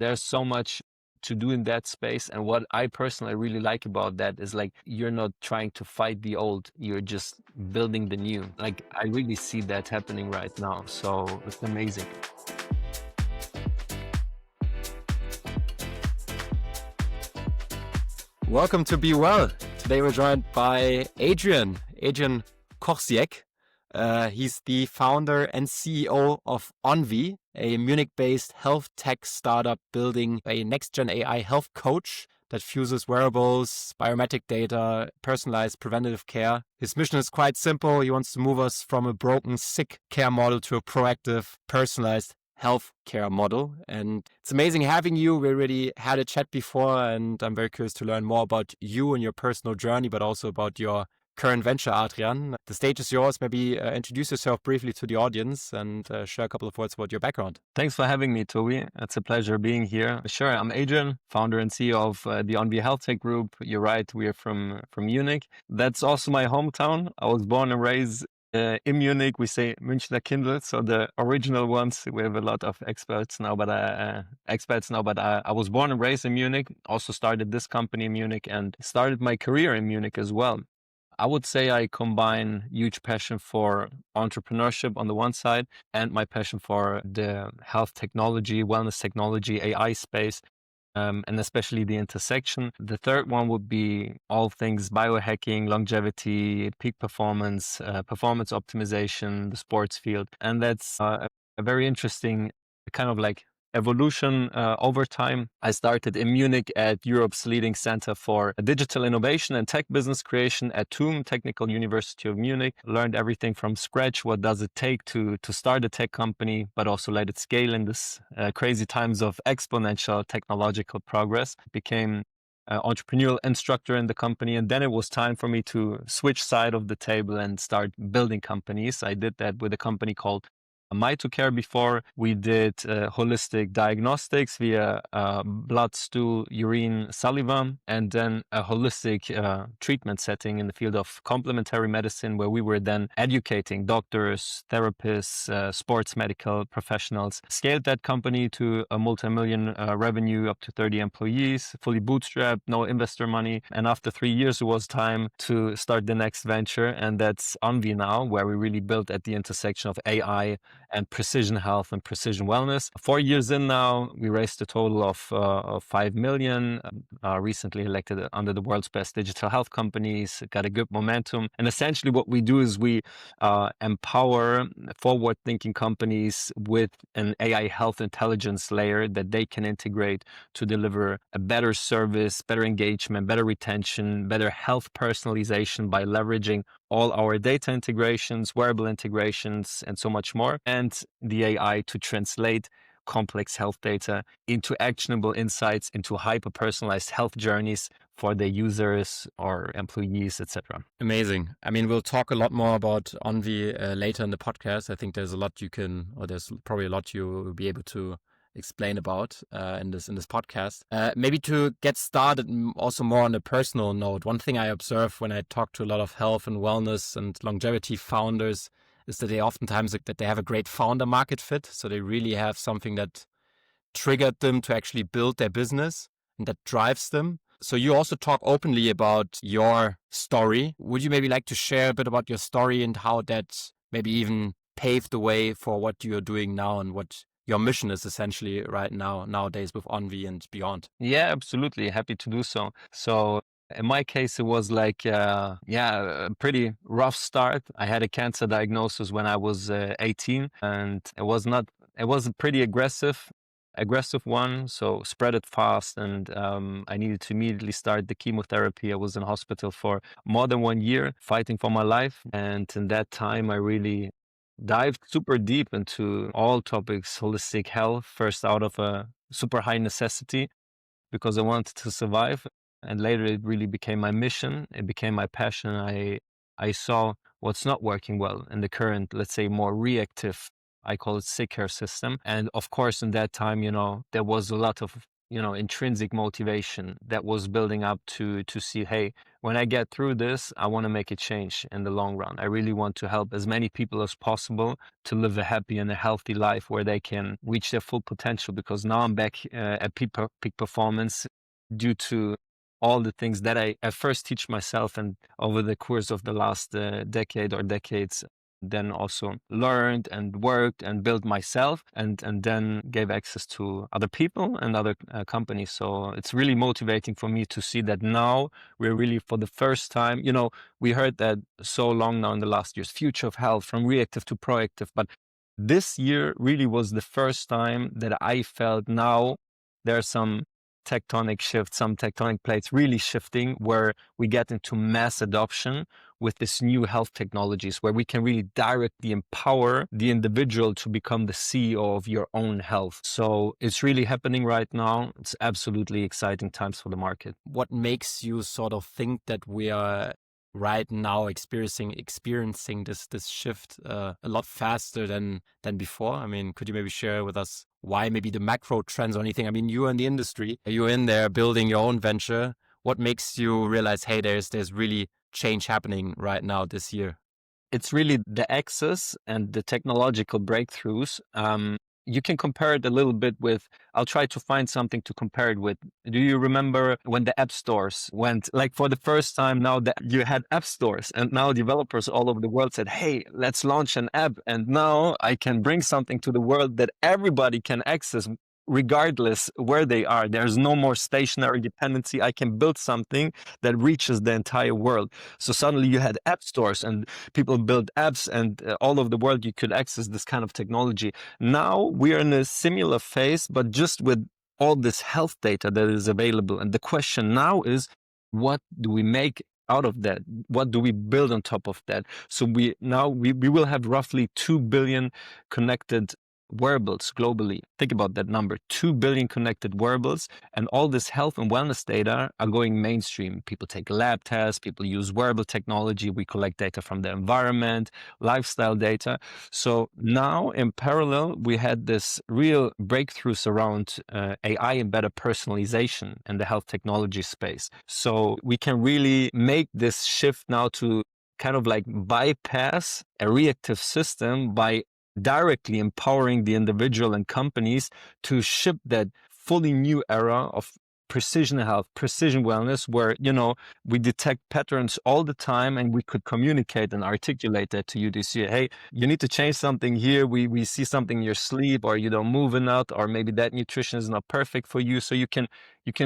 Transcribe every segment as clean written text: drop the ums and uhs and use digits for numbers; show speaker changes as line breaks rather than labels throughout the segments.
There's so much to do in that space. And what I personally really like about that is like, you're not trying to fight the old, you're just building the new. Like, I really see that happening right now. So it's amazing.
Welcome to Be Well. Today we're joined by Adrian Kochsiek. He's the founder and CEO of ONVY, a Munich-based health tech startup building a next-gen AI health coach that fuses wearables, biometric data, personalized preventative care. His mission is quite simple. He wants to move us from a broken sick care model to a proactive, personalized health care model. And it's amazing having you. We already had a chat before, and I'm very curious to learn more about you and your personal journey, but also about your current venture, Adrian. The stage is yours. Maybe introduce yourself briefly to the audience and share a couple of words about your background.
Thanks for having me, Tobi. It's a pleasure being here. Sure, I'm Adrian, founder and CEO of the ONVY Health Tech Group. You're right, we are from Munich. That's also my hometown. I was born and raised in Munich. We say Münchner Kindle, so the original ones. We have a lot of expats now, but I was born and raised in Munich. Also started this company in Munich and started my career in Munich as well. I would say I combine huge passion for entrepreneurship on the one side and my passion for the health technology, wellness technology, AI space, and especially the intersection. The third one would be all things biohacking, longevity, peak performance, performance optimization, the sports field. And that's a very interesting kind of like evolution over time. I started in Munich at Europe's leading center for digital innovation and tech business creation at TUM, Technical University of Munich. Learned everything from scratch. What does it take to start a tech company, but also let it scale in this crazy times of exponential technological progress. Became entrepreneurial instructor in the company. And then it was time for me to switch side of the table and start building companies. I did that with a company called MyToCare before. We did holistic diagnostics via blood, stool, urine, saliva, and then a holistic treatment setting in the field of complementary medicine, where we were then educating doctors, therapists, sports medical professionals. Scaled that company to a multi-million revenue, up to 30 employees, fully bootstrapped, no investor money. And after 3 years, it was time to start the next venture, and that's ONVY now, where we really built at the intersection of AI and precision health and precision wellness. 4 years in now, we raised a total of 5 million, recently elected under the world's best digital health companies, got a good momentum. And essentially what we do is we empower forward-thinking companies with an AI health intelligence layer that they can integrate to deliver a better service, better engagement, better retention, better health personalization by leveraging all our data integrations, wearable integrations, and so much more, and the AI to translate complex health data into actionable insights, into hyper-personalized health journeys for their users or employees, etc.
Amazing. I mean, we'll talk a lot more about ONVY later in the podcast. I think there's a lot there's probably a lot you will be able to explain about in this podcast. Maybe to get started also more on a personal note, one thing I observe when I talk to a lot of health and wellness and longevity founders is that they oftentimes that they have a great founder market fit. So they really have something that triggered them to actually build their business and that drives them. So you also talk openly about your story. Would you maybe like to share a bit about your story and how that maybe even paved the way for what you're doing now and what your mission is essentially right now, nowadays with ONVY and beyond?
Yeah, absolutely. Happy to do so. So in my case, it was like, a pretty rough start. I had a cancer diagnosis when I was 18, and it was a pretty aggressive one. So spread it fast, and I needed to immediately start the chemotherapy. I was in hospital for more than 1 year fighting for my life. And in that time, I really dived super deep into all topics, holistic health, first out of a super high necessity because I wanted to survive. And later it really became my mission. It became my passion. I saw what's not working well in the current, let's say, more reactive, I call it sick care system. And of course, in that time, there was a lot of intrinsic motivation that was building up to see, hey, when I get through this, I want to make a change in the long run. I really want to help as many people as possible to live a happy and a healthy life where they can reach their full potential, because now I'm back at peak performance due to all the things that I at first teach myself, and over the course of the last decade or decades, then also learned and worked and built myself, and then gave access to other people and other companies. So it's really motivating for me to see that now we're really, for the first time, we heard that so long now in the last years, future of health, from reactive to proactive. But this year really was the first time that I felt now there's some tectonic shifts, some tectonic plates really shifting, where we get into mass adoption with this new health technologies, where we can really directly empower the individual to become the CEO of your own health. So it's really happening right now. It's absolutely exciting times for the market.
What makes you sort of think that we are right now experiencing this shift a lot faster than before? I mean, could you maybe share with us why, maybe the macro trends or anything? I mean, you're in the industry, you're in there building your own venture. What makes you realize, hey, there's really change happening right now this year?
It's really the access and the technological breakthroughs. You can compare it a little bit with, I'll try to find something to compare it with. Do you remember when the app stores went, like, for the first time now that you had app stores, and now developers all over the world said, hey, let's launch an app. And now I can bring something to the world that everybody can access regardless where they are. There's no more stationary dependency. I can build something that reaches the entire world. So suddenly you had app stores and people build apps, and all over the world you could access this kind of technology. Now we are in a similar phase, but just with all this health data that is available. And the question now is, what do we make out of that? What do we build on top of that? So we will have roughly 2 billion connected wearables globally. Think about that number, 2 billion connected wearables, and all this health and wellness data are going mainstream. People take lab tests, people use wearable technology, we collect data from the environment, lifestyle data. So now in parallel, we had this real breakthroughs around AI and better personalization in the health technology space. So we can really make this shift now to kind of like bypass a reactive system by directly empowering the individual and companies to ship that fully new era of precision health, precision wellness, where, we detect patterns all the time, and we could communicate and articulate that to you to see, hey, you need to change something here. We see something in your sleep, or you don't move enough, or maybe that nutrition is not perfect for you. So you can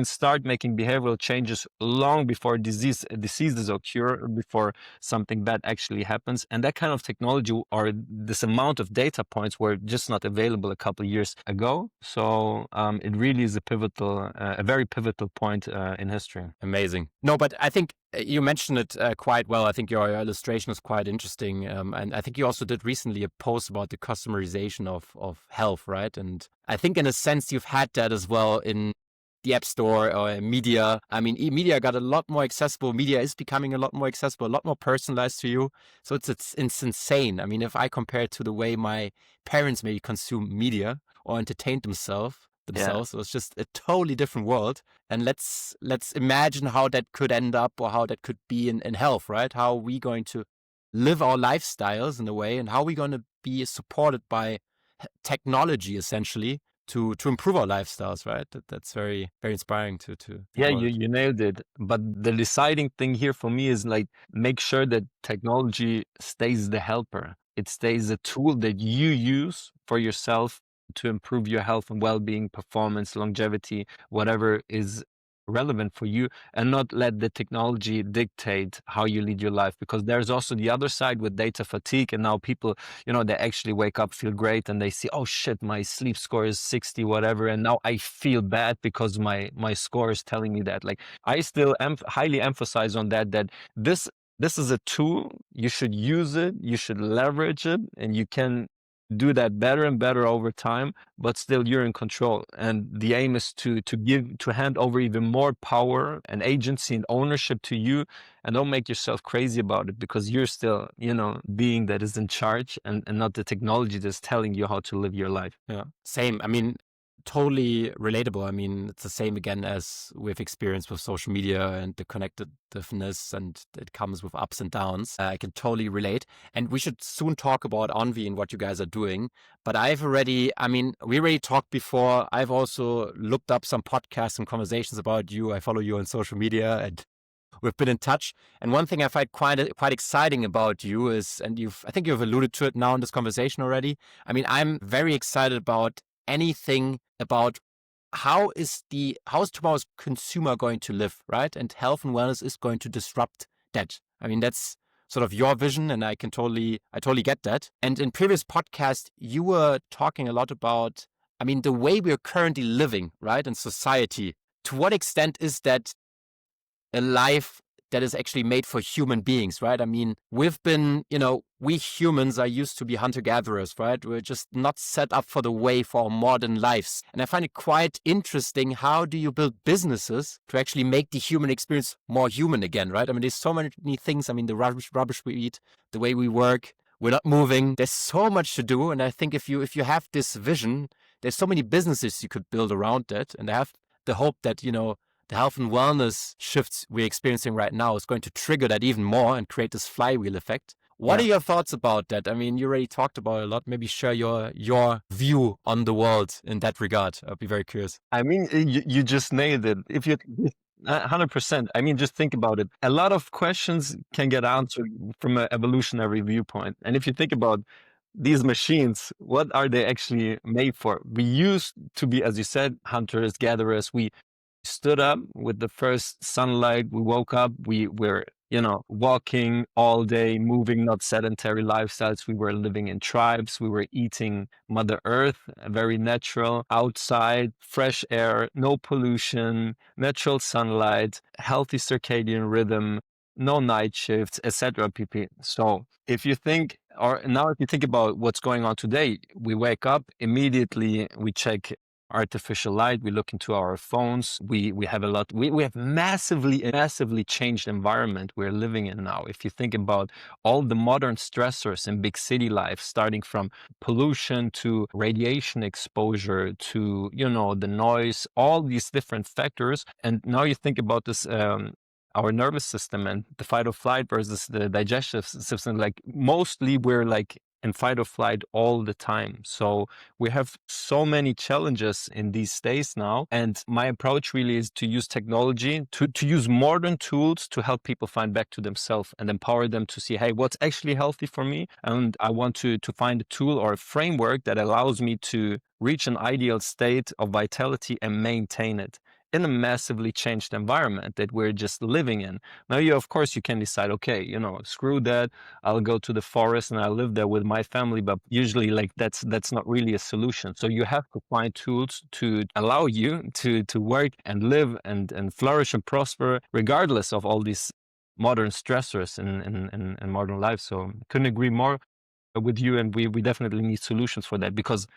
start making behavioral changes long before diseases occur, before something bad actually happens. And that kind of technology, or this amount of data points, were just not available a couple of years ago. So it really is a very pivotal point in history.
Amazing. No, but I think you mentioned it quite well. I think your illustration is quite interesting. And I think you also did recently a post about the customerization of health, right? And I think in a sense you've had that as well in the App Store or media. I mean, media got a lot more accessible. Media is becoming a lot more accessible, a lot more personalized to you. So it's insane. I mean, if I compare it to the way my parents maybe consume media or entertain themselves,
Yeah.
it was just a totally different world. And let's imagine how that could end up, or how that could be in health, right? How are we going to live our lifestyles in a way, and how are we going to be supported by technology essentially to improve our lifestyles, right? That's very, very inspiring to think
Yeah,
about it.
you nailed it. But the deciding thing here for me is, like, make sure that technology stays the helper. It stays a tool that you use for yourself to improve your health and well-being, performance, longevity, whatever is relevant for you, and not let the technology dictate how you lead your life. Because there's also the other side with data fatigue, and now people, they actually wake up, feel great, and they see, oh shit, my sleep score is 60 whatever, and now I feel bad because my score is telling me that. Like, I still highly emphasize on that this is a tool. You should use it, you should leverage it, and you can do that better and better over time, but still you're in control. And the aim is to hand over even more power and agency and ownership to you, and don't make yourself crazy about it, because you're still, being that is in charge, and not the technology that's telling you how to live your life.
Yeah, same. I mean, totally relatable. I mean, it's the same again as we've experienced with social media and the connectedness, and it comes with ups and downs. I can totally relate. And we should soon talk about ONVY and what you guys are doing. But we already talked before. I've also looked up some podcasts and conversations about you. I follow you on social media, and we've been in touch. And one thing I find quite exciting about you is, and I think you've alluded to it now in this conversation already. I mean, I'm very excited about anything about how is tomorrow's consumer going to live, right? And health and wellness is going to disrupt that. I mean, that's sort of your vision, and I totally get that. And in previous podcasts, you were talking a lot about, I mean, the way we're currently living, right, in society. To what extent is that a life that is actually made for human beings, right? I mean, we've been, we humans are used to be hunter-gatherers, right? We're just not set up for the way for our modern lives. And I find it quite interesting, how do you build businesses to actually make the human experience more human again, right? I mean, there's so many things. I mean, the rubbish we eat, the way we work, we're not moving. There's so much to do. And I think if you have this vision, there's so many businesses you could build around that. And I have the hope that, the health and wellness shifts we're experiencing right now is going to trigger that even more and create this flywheel effect. What are your thoughts about that? I mean, you already talked about it a lot. Maybe share your view on the world in that regard. I'd be very curious.
I mean, you just nailed it. If you 100%. I mean, just think about it. A lot of questions can get answered from an evolutionary viewpoint. And if you think about these machines, what are they actually made for? We used to be, as you said, hunters, gatherers. We stood up with the first sunlight. We woke up. We were, walking all day, moving, not sedentary lifestyles. We were living in tribes. We were eating Mother Earth, very natural, outside, fresh air, no pollution, natural sunlight, healthy circadian rhythm, no night shifts, etc. pp. So if you think, if you think about what's going on today, we wake up immediately, we check artificial light, we look into our phones, we have we have massively changed environment we're living in now. If you think about all the modern stressors in big city life, starting from pollution to radiation exposure to, the noise, all these different factors. And now you think about this, our nervous system and the fight or flight versus the digestive system, like mostly we're like in fight or flight all the time. So we have so many challenges in these days now. And my approach really is to use technology, to use modern tools to help people find back to themselves and empower them to see, hey, what's actually healthy for me? And I want to find a tool or a framework that allows me to reach an ideal state of vitality and maintain it in a massively changed environment that we're just living in. Now, of course, you can decide, okay, screw that. I'll go to the forest and I'll live there with my family. But usually, like that's not really a solution. So you have to find tools to allow you to work and live and flourish and prosper, regardless of all these modern stressors in modern life. So couldn't agree more with you, and we definitely need solutions for that, because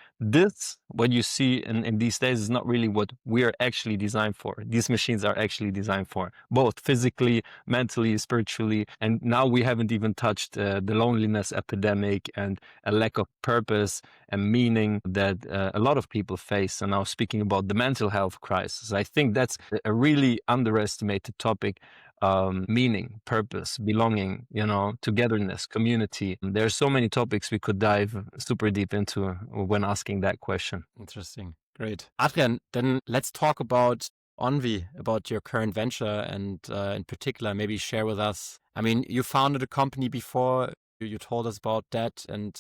what you see in these days is not really what we are actually designed for. These machines are actually designed for both physically, mentally, spiritually, and now we haven't even touched the loneliness epidemic and a lack of purpose and meaning that a lot of people face. And now speaking about the mental health crisis, I think that's a really underestimated topic. Meaning, purpose, belonging, togetherness, community. There's so many topics we could dive super deep into when asking that question.
Interesting. Great. Adrian, then let's talk about ONVY, about your current venture, and in particular, maybe share with us. I mean, you founded a company before. You told us about that, and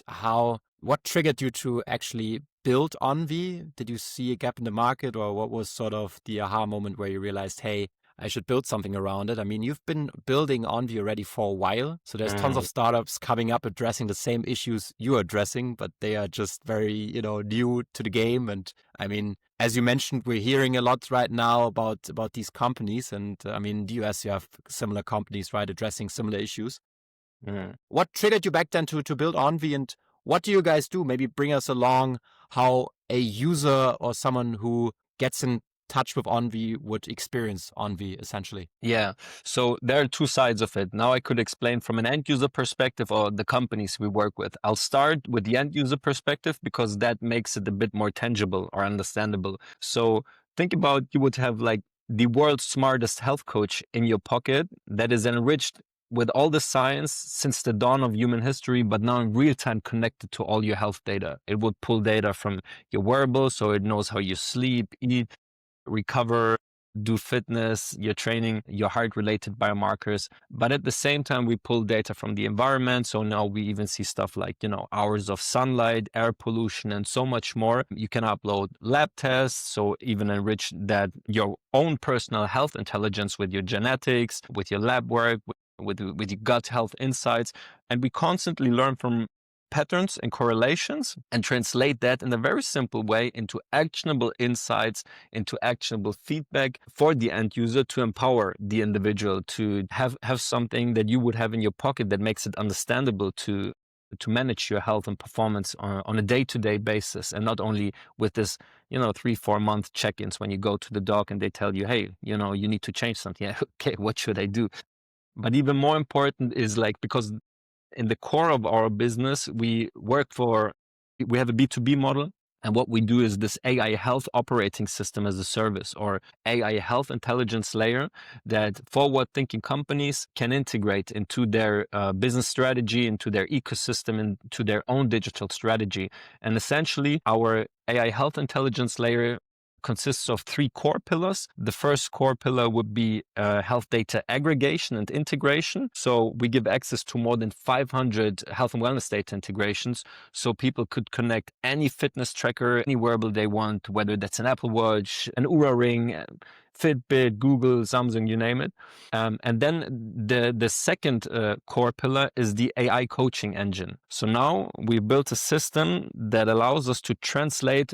what triggered you to actually build ONVY? Did you see a gap in the market, or what was sort of the aha moment where you realized, hey, I should build something around it? I mean, you've been building ONVY already for a while. So there's tons of startups coming up addressing the same issues you're addressing, but they are just very, new to the game. And I mean, as you mentioned, we're hearing a lot right now about these companies. And I mean, in the US, you have similar companies, right, addressing similar issues. What triggered you back then to build ONVY, and what do you guys do? Maybe bring us along how a user or someone who gets in touch with ONVY would experience ONVY essentially?
Yeah. So there are two sides of it. Now I could explain from an end user perspective or the companies we work with. I'll start with the end user perspective because that makes it a bit more tangible or understandable. So think about you would have like the world's smartest health coach in your pocket that is enriched with all the science since the dawn of human history, but now in real time connected to all your health data. It would pull data from your wearables, so it knows how you sleep, eat, recover, do fitness, your training, your heart related biomarkers. But at the same time, we pull data from the environment. So now we even see stuff like, hours of sunlight, air pollution, and so much more. You can upload lab tests. So even enrich that your own personal health intelligence with your genetics, with your lab work, with your gut health insights. And we constantly learn from patterns and correlations and translate that in a very simple way into actionable insights, into actionable feedback for the end user to empower the individual to have something that you would have in your pocket that makes it understandable to manage your health and performance on a day-to-day basis, and not only with this 3-4 month check-ins when you go to the doc and they tell you, hey, you need to change something. Yeah, okay, what should I do? But even more important is like, because in the core of our business, we have a B2B model. And what we do is this AI health operating system as a service, or AI health intelligence layer, that forward thinking companies can integrate into their business strategy, into their ecosystem, into their own digital strategy. And essentially, our AI health intelligence layer consists of 3 core pillars. The first core pillar would be health data aggregation and integration. So we give access to more than 500 health and wellness data integrations, so people could connect any fitness tracker, any wearable they want, whether that's an Apple Watch, an Oura Ring, Fitbit, Google, Samsung, you name it. And then the second core pillar is the AI coaching engine. So now we built a system that allows us to translate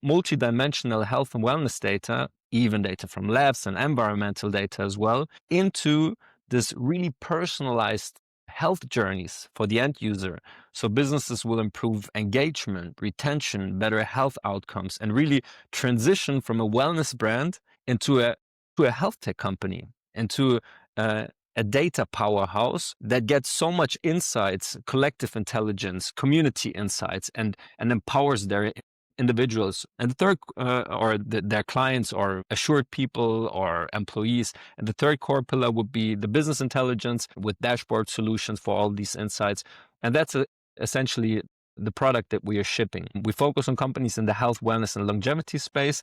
multidimensional health and wellness data, even data from labs and environmental data as well, into this really personalized health journeys for the end user. So businesses will improve engagement, retention, better health outcomes, and really transition from a wellness brand into a health tech company, into a data powerhouse that gets so much insights, collective intelligence, community insights, and empowers their individuals. And the third, their clients, or assured people or employees. And the third core pillar would be the business intelligence with dashboard solutions for all these insights. And that's essentially the product that we are shipping. We focus on companies in the health, wellness, and longevity space.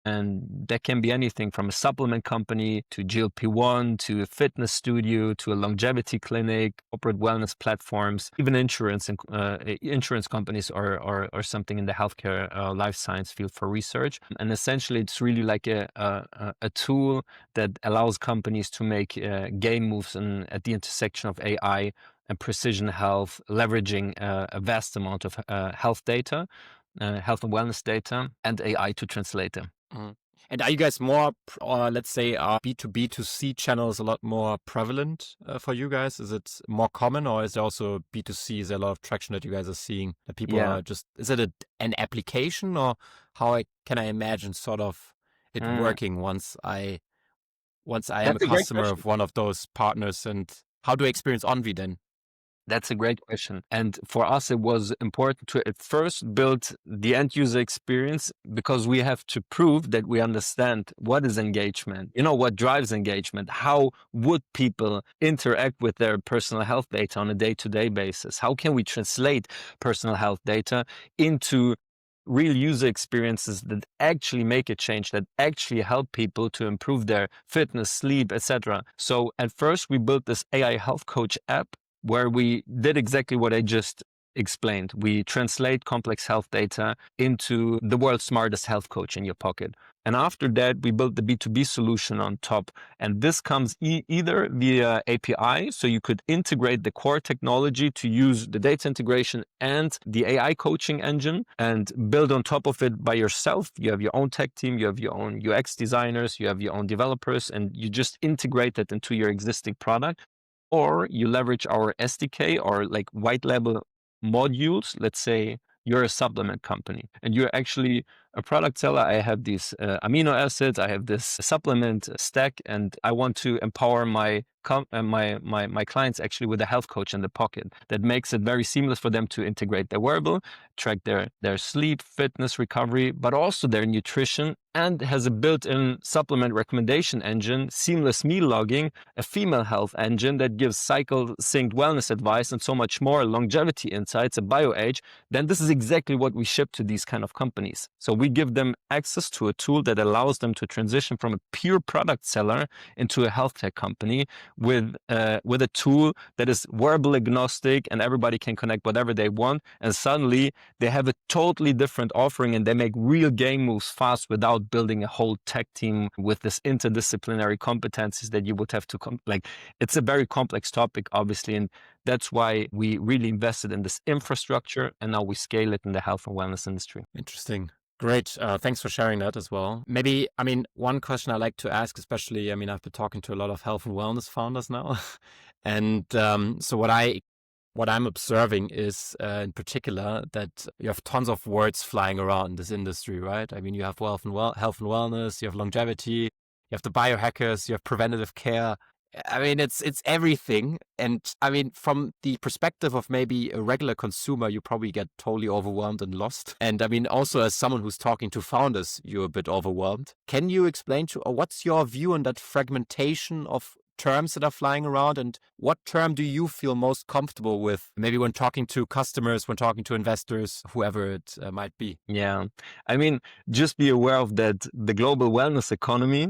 And that can be anything from a supplement company to GLP-1 to a fitness studio to a longevity clinic, corporate wellness platforms, even insurance companies, or something in the healthcare life science field for research. And essentially, it's really like a tool that allows companies to make game moves at the intersection of AI and precision health, leveraging a vast amount of health data, health and wellness data, and AI to translate them.
Mhm. And are you guys more, or let's say, are B2B to C channels a lot more prevalent for you guys? Is it more common, or is there also B2C? Is there a lot of traction that you guys are seeing that people
Yeah.
are just, is it an application, or can I imagine sort of it working once I am a
That's a great
customer
question.
of one of those partners, and how do I experience ONVY then?
That's a great question. And for us, it was important to at first build the end user experience, because we have to prove that we understand what is engagement, what drives engagement. How would people interact with their personal health data on a day-to-day basis? How can we translate personal health data into real user experiences that actually make a change, that actually help people to improve their fitness, sleep, etc. So at first, we built this AI health coach app where we did exactly what I just explained. We translate complex health data into the world's smartest health coach in your pocket. And after that, we built the B2B solution on top. And this comes either via API, so you could integrate the core technology to use the data integration and the AI coaching engine and build on top of it by yourself. You have your own tech team, you have your own UX designers, you have your own developers, and you just integrate that into your existing product. Or you leverage our SDK or like white label modules. Let's say you're a supplement company and you're actually a product seller. I have these amino acids, I have this supplement stack, and I want to empower my clients actually with a health coach in the pocket that makes it very seamless for them to integrate their wearable, track their sleep, fitness, recovery, but also their nutrition, and has a built-in supplement recommendation engine, seamless meal logging, a female health engine that gives cycle synced wellness advice, and so much more, longevity insights, a bioage. Then this is exactly what we ship to these kind of companies. So we give them access to a tool that allows them to transition from a pure product seller into a health tech company with a tool that is wearable agnostic, and everybody can connect whatever they want. And suddenly they have a totally different offering, and they make real game moves fast without building a whole tech team with this interdisciplinary competencies that you would have to it's a very complex topic, obviously, and that's why we really invested in this infrastructure, and now we scale it in the health and wellness industry.
Interesting. Great. Thanks for sharing that as well. Maybe, one question I like to ask, especially, I've been talking to a lot of health and wellness founders now. And so what I'm observing is, in particular, that you have tons of words flying around in this industry, right? You have health and wellness, you have longevity, you have the biohackers, you have preventative care. It's everything. And from the perspective of maybe a regular consumer, you probably get totally overwhelmed and lost. And also as someone who's talking to founders, you're a bit overwhelmed. Can you explain or what's your view on that fragmentation of terms that are flying around, and what term do you feel most comfortable with, maybe when talking to customers, when talking to investors, whoever it might be?
Yeah, just be aware of that the global wellness economy,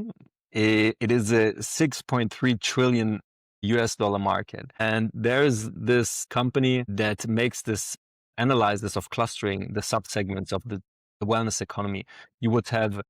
it is a $6.3 trillion US dollar market, and there's this company that makes this analysis of clustering the subsegments of the wellness economy. You would have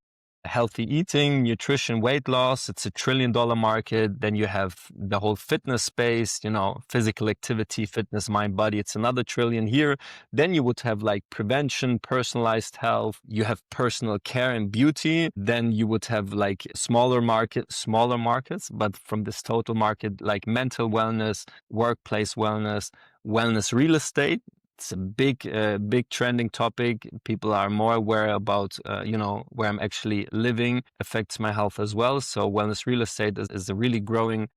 healthy eating, nutrition, weight loss. It's $1 trillion market. Then you have the whole fitness space, physical activity, fitness, mind, body. It's another $1 trillion here. Then you would have like prevention, personalized health. You have personal care and beauty. Then you would have like smaller markets, but from this total market, like mental wellness, workplace wellness, wellness real estate. It's a big trending topic. People are more aware about, where I'm actually living affects my health as well. So wellness real estate is a really growing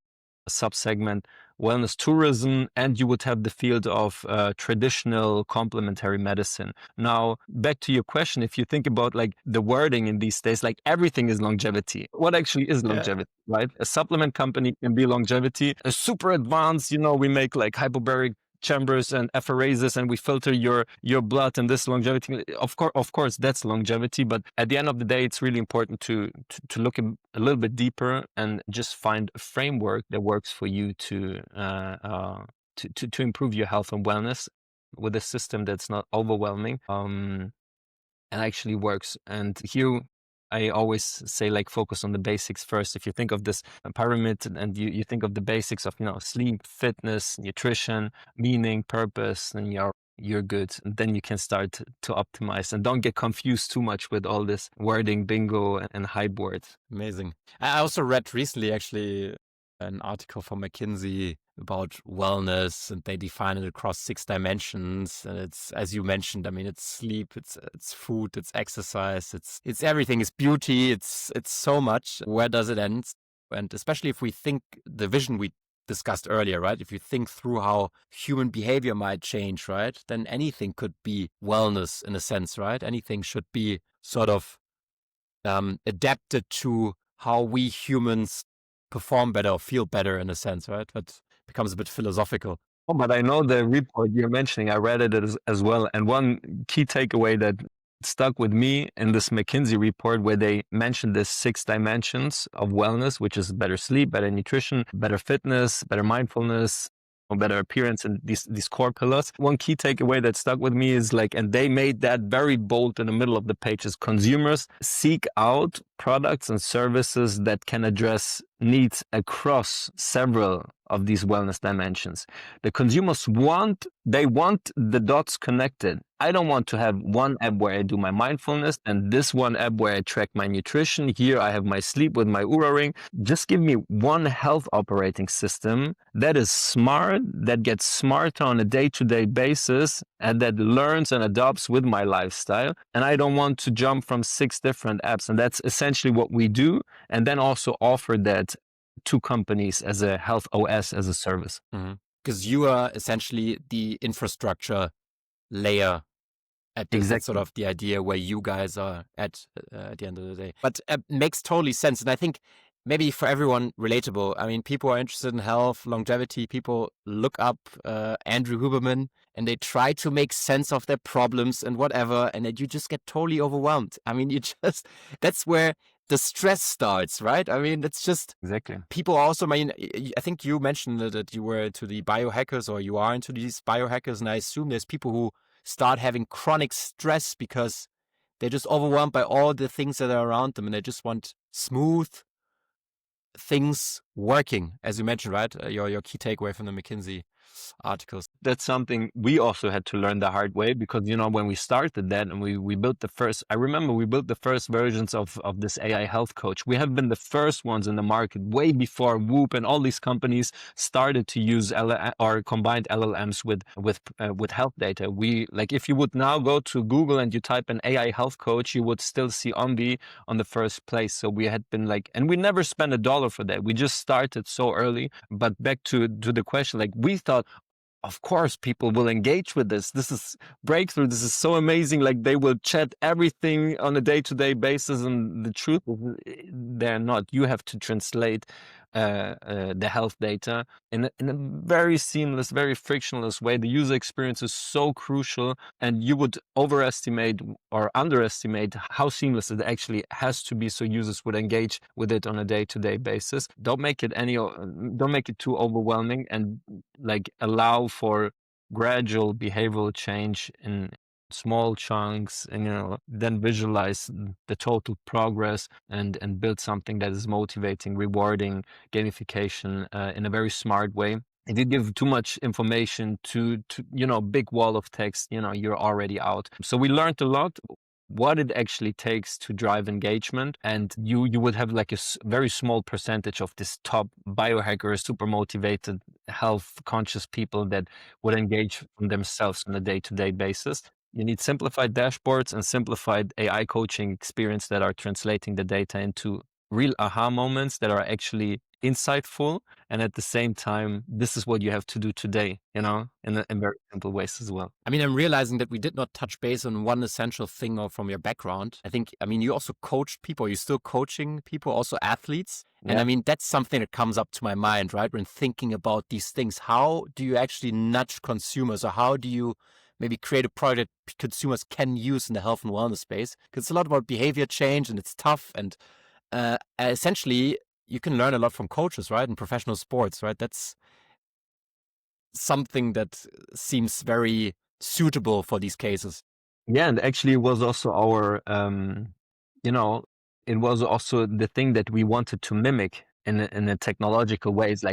subsegment. Wellness tourism, and you would have the field of traditional complementary medicine. Now, back to your question, if you think about like the wording in these days, like everything is longevity. What actually is longevity, right? A supplement company can be longevity. A super advanced, we make like hyperbaric chambers and apheresis, and we filter your blood, and this longevity, of course that's longevity. But at the end of the day, it's really important to look a little bit deeper and just find a framework that works for you to improve your health and wellness with a system that's not overwhelming and actually works. And here I always say, like, focus on the basics first. If you think of this pyramid and you think of the basics of, sleep, fitness, nutrition, meaning, purpose, then you're good. And then you can start to optimize, and don't get confused too much with all this wording, bingo, and hype words.
Amazing. I also read recently, actually, an article from McKinsey about wellness, and they define it across 6 dimensions. And it's, as you mentioned, it's sleep, it's food, it's exercise, it's everything, it's beauty, it's so much. Where does it end? And especially if we think the vision we discussed earlier, right? If you think through how human behavior might change, right? Then anything could be wellness in a sense, right? Anything should be sort of adapted to how we humans perform better or feel better in a sense, right? That becomes a bit philosophical.
Oh, but I know the report you're mentioning. I read it as well. And one key takeaway that stuck with me in this McKinsey report, where they mentioned the 6 dimensions of wellness, which is better sleep, better nutrition, better fitness, better mindfulness, or better appearance, and these core pillars. One key takeaway that stuck with me is and they made that very bold in the middle of the page, is consumers seek out products and services that can address needs across several of these wellness dimensions. The consumers want the dots connected. I don't want to have one app where I do my mindfulness and this one app where I track my nutrition. Here I have my sleep with my Oura Ring. Just give me one health operating system that is smart, that gets smarter on a day-to-day basis, and that learns and adopts with my lifestyle. And I don't want to jump from 6 different apps. And that's essentially what we do. And then also offer that to companies as a health OS as a service.
Because you are essentially the infrastructure layer at this. That's sort of the idea where you guys are at the end of the day. But makes totally sense. And I think maybe for everyone relatable. I mean, people are interested in health, longevity. People look up Andrew Huberman and they try to make sense of their problems and whatever. And then you just get totally overwhelmed. I mean, that's where the stress starts, right? I mean, it's just
exactly.
People also, I mean, I think you mentioned that you were into the biohackers, or you are into these biohackers. And I assume there's people who start having chronic stress because they're just overwhelmed by all the things that are around them and they just want smooth things working, as you mentioned, right? Your key takeaway from the McKinsey articles.
That's something we also had to learn the hard way, because, you know, when we started that and we built the first, I remember we built the first versions of this AI health coach. We have been the first ones in the market way before Whoop and all these companies started to use or combined LLMs with health data. If you would now go to Google and you type an AI health coach, you would still see ONVY on the first place. So we had been and we never spent $1 for that. We just started so early. But back to the question, we thought, of course, people will engage with this. This is breakthrough. This is so amazing. They will chat everything on a day-to-day basis. And the truth is, they're not. You have to translate the health data in a very seamless, very frictionless way. The user experience is so crucial, and you would overestimate or underestimate how seamless it actually has to be, so users would engage with it on a day-to-day basis. Don't make it too overwhelming, and allow for gradual behavioral change in small chunks, and then visualize the total progress and build something that is motivating, rewarding, gamification in a very smart way. If you give too much information to big wall of text, you're already out. So we learned a lot what it actually takes to drive engagement, and you would have a very small percentage of this top biohackers, super motivated, health conscious people that would engage from themselves on a day-to-day basis. You need simplified dashboards and simplified AI coaching experience that are translating the data into real aha moments that are actually insightful. And at the same time, this is what you have to do today, in very simple ways as well.
I mean, I'm realizing that we did not touch base on one essential thing from your background. You also coach people. You're still coaching people, also athletes.
Yeah.
And that's something that comes up to my mind, right? When thinking about these things, how do you actually nudge consumers, or how do you maybe create a product that consumers can use in the health and wellness space? Because it's a lot about behavior change and it's tough. And essentially, you can learn a lot from coaches, right? In professional sports, right? That's something that seems very suitable for these cases.
Yeah, and actually it was also our, it was also the thing that we wanted to mimic in a technological way. It's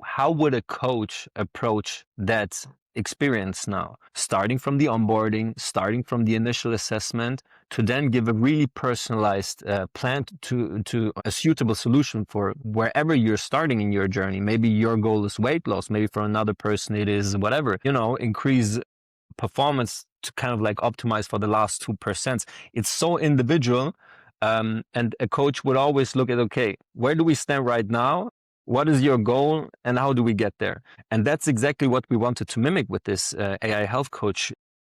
how would a coach approach that experience now, starting from the onboarding, starting from the initial assessment, to then give a really personalized plan to a suitable solution for wherever you're starting in your journey. Maybe your goal is weight loss. Maybe for another person it is whatever, increase performance to kind of optimize for the last 2%. It's so individual. And a coach would always look at, okay, where do we stand right now? What is your goal and how do we get there? And that's exactly what we wanted to mimic with this AI health coach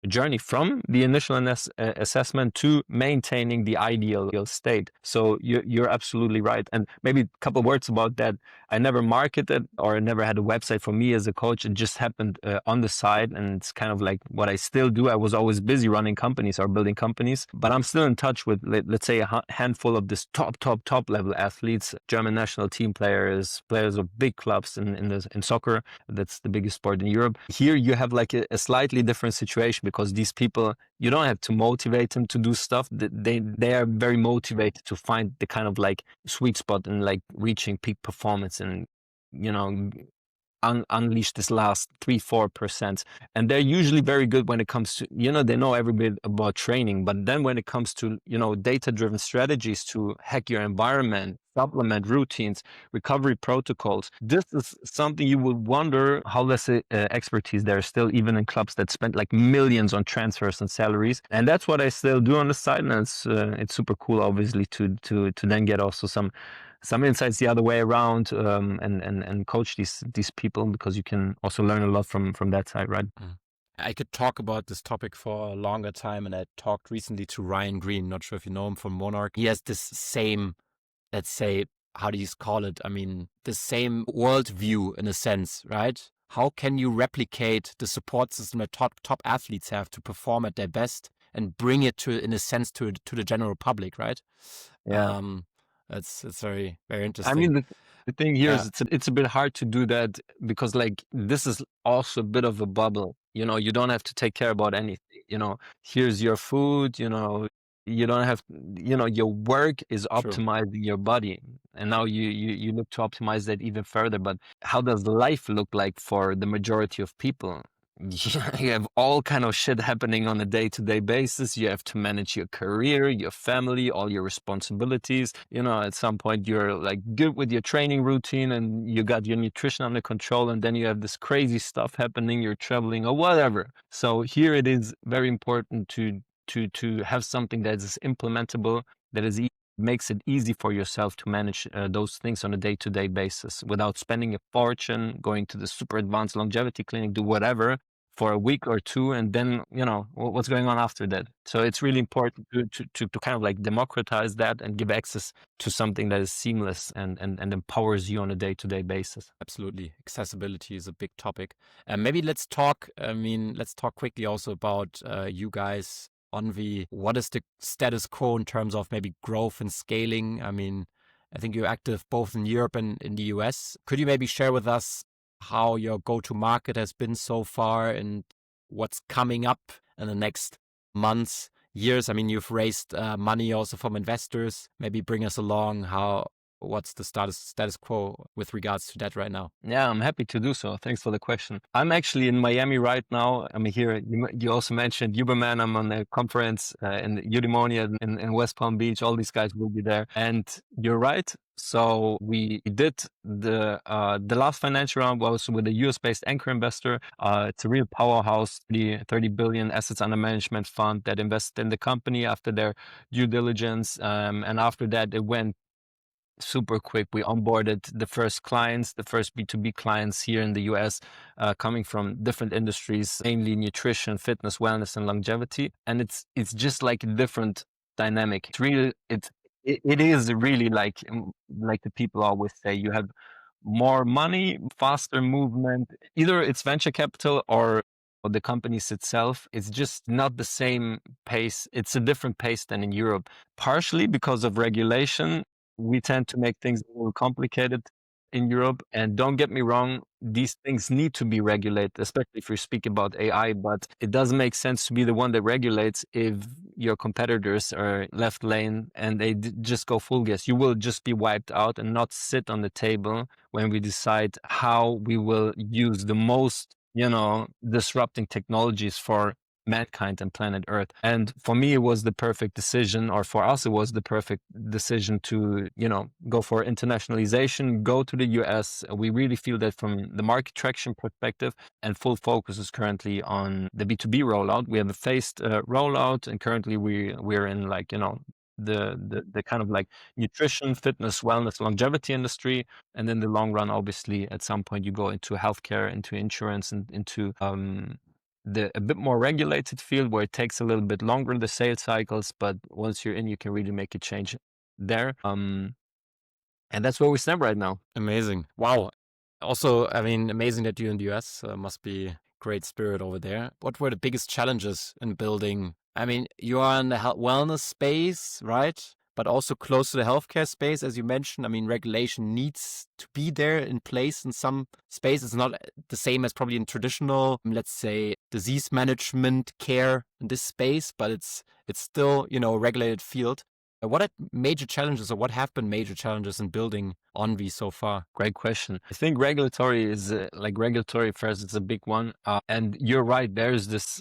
journey, from the initial assessment to maintaining the ideal state. So you're absolutely right. And maybe a couple words about that. I never marketed or never had a website for me as a coach. It just happened on the side. And it's kind of what I still do. I was always busy running companies or building companies, but I'm still in touch with, let's say, a handful of this top level athletes, German national team players of big clubs in soccer. That's the biggest sport in Europe. Here you have a slightly different situation because these people, you don't have to motivate them to do stuff. They are very motivated to find the kind of like sweet spot and like reaching peak performance and, you know, unleash this last 3-4%. And they're usually very good when it comes to, you know, they know every bit about training, but then when it comes to, you know, data-driven strategies to hack your environment, supplement routines, recovery protocols, this is something you would wonder how less expertise there is still, even in clubs that spend like millions on transfers and salaries. And that's what I still do on the side, and it's super cool, obviously, to then get also some insights the other way around, and coach these people, because you can also learn a lot from that side, right?
I could talk about this topic for a longer time, and I talked recently to Ryan Green. Not sure if you know him from Monarch. He has this same, let's say, how do you call it? I mean, the same worldview in a sense, right? How can you replicate the support system that top athletes have to perform at their best and bring it to, in a sense, to the general public, right?
Yeah.
It's very, very interesting.
I mean, the thing here is it's a bit hard to do that, because like this is also a bit of a bubble. You know, you don't have to take care about anything. You know, here's your food. You know, you don't have. You know, your work is optimizing your body, and now you look to optimize that even further. But how does life look like for the majority of people? You have all kind of shit happening on a day-to-day basis. You have to manage your career, your family, all your responsibilities. You know, at some point you're like good with your training routine and you got your nutrition under control, and then you have this crazy stuff happening, you're traveling or whatever. So here it is very important to have something that is implementable, that is makes it easy for yourself to manage those things on a day-to-day basis without spending a fortune, going to the super advanced longevity clinic, do whatever for a week or two, and then, you know, what's going on after that. So it's really important to kind of like democratize that and give access to something that is seamless and empowers you on a day-to-day basis.
Absolutely. Accessibility is a big topic. Maybe let's talk quickly also about you guys, ONVY. What is the status quo in terms of maybe growth and scaling? I mean, I think you're active both in Europe and in the US. Could you maybe share with us how your go-to-market has been so far and what's coming up in the next months, years? I mean, you've raised money also from investors. Maybe bring us along what's the status quo with regards to that right now?
Yeah, I'm happy to do so. Thanks for the question. I'm actually in Miami right now. I'm here. You also mentioned Uberman. I'm on a conference in Eudaimonia in West Palm Beach. All these guys will be there. And you're right. So we did the last financial round was with a US-based anchor investor. It's a real powerhouse, the 30 billion assets under management fund that invested in the company after their due diligence. And after that, it went super quick. We onboarded the first clients, the first B2B clients here in the US, coming from different industries, mainly nutrition, fitness, wellness, and longevity. And it's just like a different dynamic. It is really like the people always say, you have more money, faster movement. Either it's venture capital or the companies itself. It's just not the same pace. It's a different pace than in Europe, partially because of regulation. We tend to make things a little complicated in Europe. And don't get me wrong, these things need to be regulated, especially if you speak about AI, but it doesn't make sense to be the one that regulates if your competitors are left lane and they just go full gas. You will just be wiped out and not sit on the table when we decide how we will use the most, you know, disrupting technologies for mankind and planet Earth. And for me, it was the perfect decision, or for us, it was the perfect decision to, you know, go for internationalization, go to the US. We really feel that from the market traction perspective, and full focus is currently on the B2B rollout. We have a phased rollout, and currently we're in like, you know, the kind of like nutrition, fitness, wellness, longevity industry. And in the long run, obviously, at some point you go into healthcare, into insurance, and into a bit more regulated field where it takes a little bit longer, the sales cycles, but once you're in, you can really make a change there. And that's where we stand right now.
Amazing. Wow. Also, I mean, amazing that you're in the US. Must be great spirit over there. What were the biggest challenges in building? I mean, you are in the health wellness space, right? but also close to the healthcare space, as you mentioned. I mean, regulation needs to be there in place in some space. It's not the same as probably in traditional, let's say, disease management care in this space, but it's still, you know, a regulated field. What are major challenges, or what have been major challenges in building ONVY so far?
Great question. I think regulatory is regulatory first. It's a big one. And you're right. There's this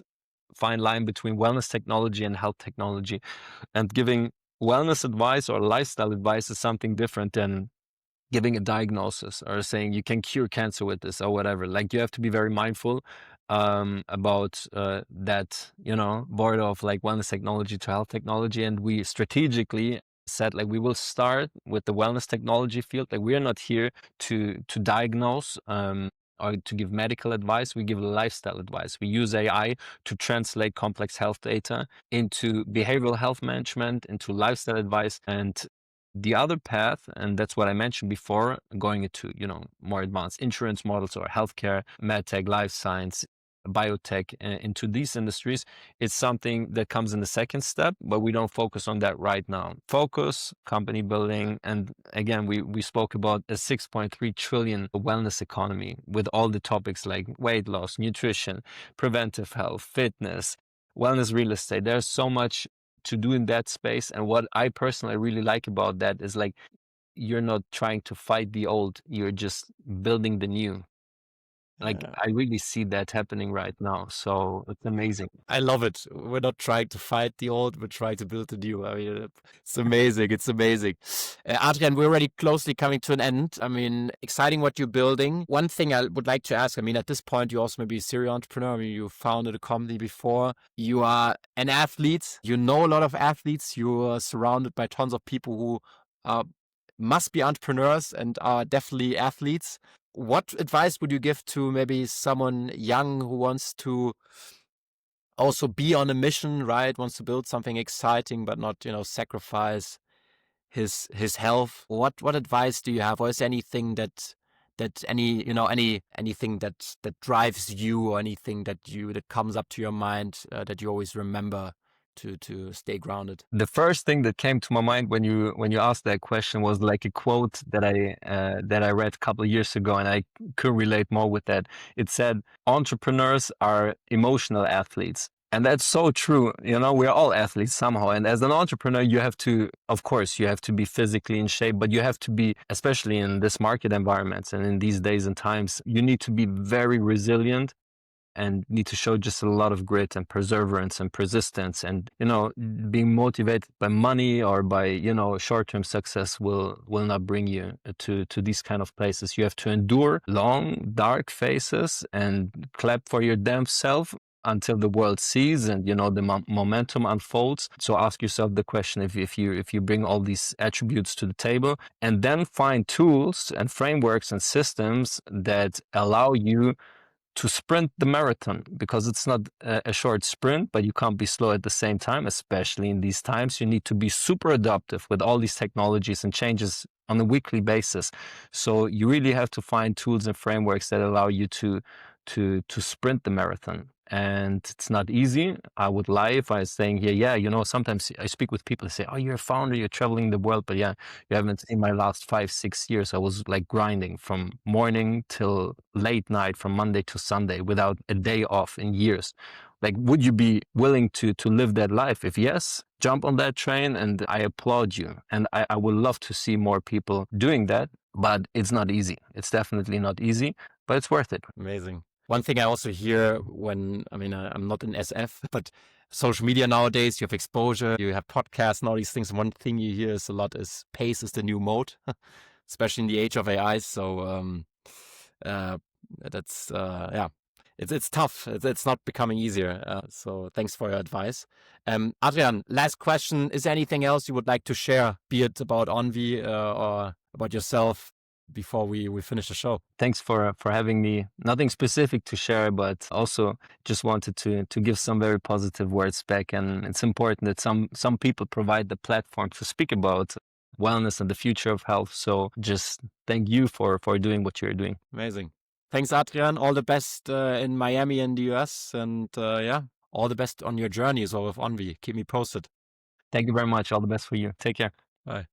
fine line between wellness technology and health technology, and giving wellness advice or lifestyle advice is something different than giving a diagnosis or saying you can cure cancer with this or whatever. Like, you have to be very mindful about that, you know, border of like wellness technology to health technology. And we strategically said, like, we will start with the wellness technology field. Like, we are not here to diagnose or to give medical advice. We give lifestyle advice. We use AI to translate complex health data into behavioral health management, into lifestyle advice. And the other path, and that's what I mentioned before, going into, you know, more advanced insurance models or healthcare, medtech, life science, biotech, into these industries, it's something that comes in the second step, but we don't focus on that right now. Focus, company building, and again, we spoke about a 6.3 trillion wellness economy with all the topics like weight loss, nutrition, preventive health, fitness, wellness, real estate. There's so much to do in that space. And what I personally really like about that is, like, you're not trying to fight the old, you're just building the new. Like, I really see that happening right now. So it's amazing.
I love it. We're not trying to fight the old, we're trying to build the new. I mean, it's amazing. It's amazing. Adrian, we're already closely coming to an end. I mean, exciting what you're building. One thing I would like to ask, I mean, at this point, you also maybe a serial entrepreneur. I mean, you founded a company before. You are an athlete. You know a lot of athletes. You are surrounded by tons of people who must be entrepreneurs and are definitely athletes. What advice would you give to maybe someone young who wants to also be on a mission, right? Wants to build something exciting, but not, you know, sacrifice his health. What advice do you have? Or is there anything anything that drives you, or anything that comes up to your mind that you always remember to stay grounded?
The first thing that came to my mind when you asked that question was like a quote that I read a couple of years ago, and I could relate more with that. It said, "Entrepreneurs are emotional athletes." And that's so true. You know, we're all athletes somehow. And as an entrepreneur, you have to, of course, you have to be physically in shape, but you have to be, especially in this market environments and in these days and times, you need to be very resilient and need to show just a lot of grit and perseverance and persistence. And, you know, being motivated by money or by, you know, short-term success will not bring you to these kind of places. You have to endure long, dark phases and clap for your damn self until the world sees and, you know, the momentum unfolds. So ask yourself the question, if you bring all these attributes to the table, and then find tools and frameworks and systems that allow you to sprint the marathon, because it's not a short sprint, but you can't be slow at the same time, especially in these times. You need to be super adaptive with all these technologies and changes on a weekly basis. So you really have to find tools and frameworks that allow you to sprint the marathon. And it's not easy. I would lie if I was saying here, yeah, you know, sometimes I speak with people who say, oh, you're a founder, you're traveling the world. But yeah, you haven't seen my last 5-6 years. I was like grinding from morning till late night, from Monday to Sunday, without a day off in years. Like, would you be willing to live that life? If yes, jump on that train, and I applaud you. And I would love to see more people doing that, but it's not easy. It's definitely not easy, but it's worth it.
Amazing. One thing I also hear I'm not in SF, but social media nowadays, you have exposure, you have podcasts and all these things. One thing you hear is a lot is pace is the new mode, especially in the age of AI. So that's it's tough. It's not becoming easier. So thanks for your advice. Adrian, last question. Is there anything else you would like to share, be it about ONVY or about yourself, before we finish the show?
Thanks for having me. Nothing specific to share, but also just wanted to give some very positive words back. And it's important that some people provide the platform to speak about wellness and the future of health. So just thank you for doing what you're doing.
Amazing. Thanks, Adrian. All the best in Miami and the US. And all the best on your journey as well with ONVY. Keep me posted.
Thank you very much. All the best for you. Take care.
Bye.